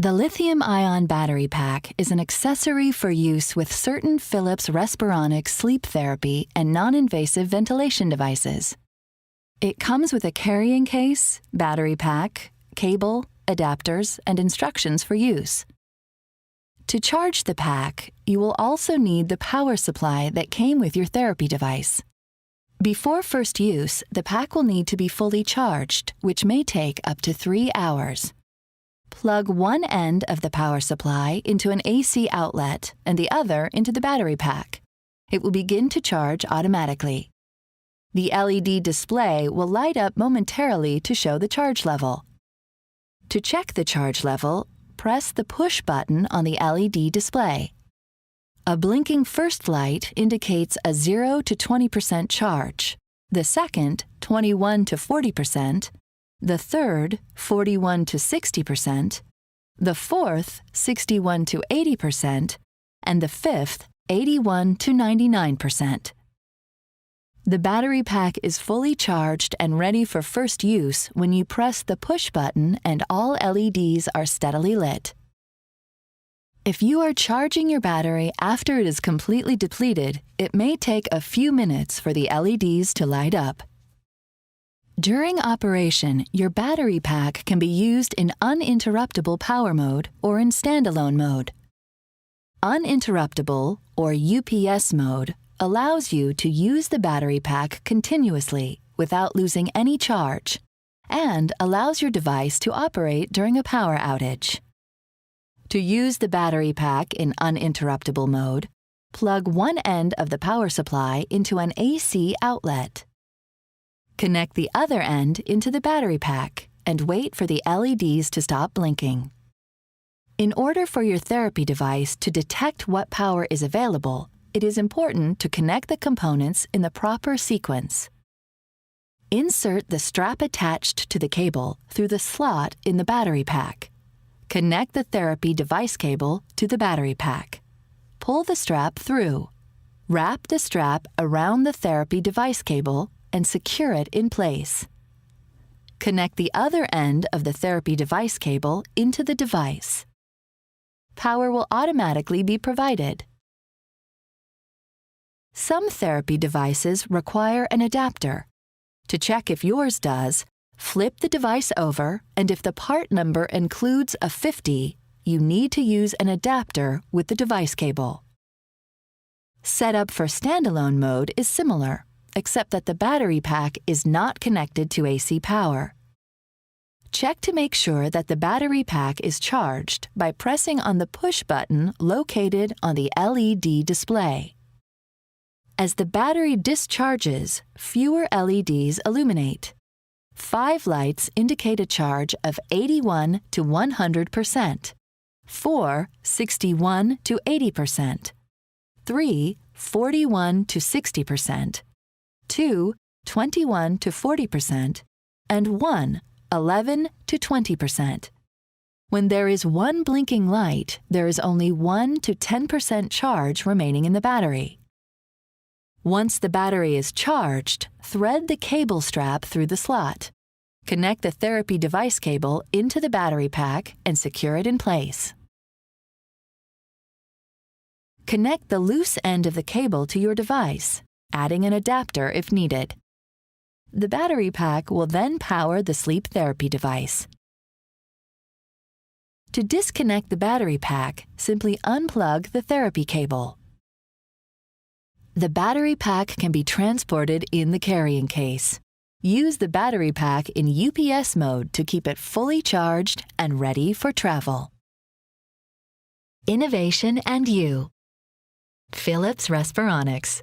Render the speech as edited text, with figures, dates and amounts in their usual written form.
The lithium-ion battery pack is an accessory for use with certain Philips Respironics sleep therapy and non-invasive ventilation devices. It comes with a carrying case, battery pack, cable, adapters, and instructions for use. To charge the pack, you will also need the power supply that came with your therapy device. Before first use, the pack will need to be fully charged, which may take up to 3 hours. Plug one end of the power supply into an AC outlet and the other into the battery pack. It will begin to charge automatically. The LED display will light up momentarily to show the charge level. To check the charge level, press the push button on the LED display. A blinking first light indicates a 0 to 20% charge, the second 21 to 40%, the third 41 to 60%, the fourth 61 to 80%, and the fifth 81 to 99%. The battery pack is fully charged and ready for first use when you press the push button and all LEDs are steadily lit. If you are charging your battery after it is completely depleted, it may take a few minutes for the LEDs to light up. During operation, your battery pack can be used in uninterruptible power mode or in standalone mode. Uninterruptible, or UPS mode, allows you to use the battery pack continuously without losing any charge and allows your device to operate during a power outage. To use the battery pack in uninterruptible mode, plug one end of the power supply into an AC outlet. Connect the other end into the battery pack and wait for the LEDs to stop blinking. In order for your therapy device to detect what power is available, it is important to connect the components in the proper sequence. Insert the strap attached to the cable through the slot in the battery pack. Connect the therapy device cable to the battery pack. Pull the strap through. Wrap the strap around the therapy device cable and secure it in place. Connect the other end of the therapy device cable into the device. Power will automatically be provided. Some therapy devices require an adapter. To check if yours does, flip the device over, and if the part number includes a 50, you need to use an adapter with the device cable. Setup for standalone mode is similar, except that the battery pack is not connected to AC power. Check to make sure that the battery pack is charged by pressing on the push button located on the LED display. As the battery discharges, fewer LEDs illuminate. 5 lights indicate a charge of 81 to 100%, 4 61 to 80%, 3 41 to 60%, 2 21 to 40%, and 1 11 to 20%. When there is one blinking light, there is only 1 to 10% charge remaining in the battery. Once the battery is charged, thread the cable strap through the slot. Connect the therapy device cable into the battery pack and secure it in place. Connect the loose end of the cable to your device, adding an adapter if needed. The battery pack will then power the sleep therapy device. To disconnect the battery pack, simply unplug the therapy cable. The battery pack can be transported in the carrying case. Use the battery pack in UPS mode to keep it fully charged and ready for travel. Innovation and you. Philips Respironics.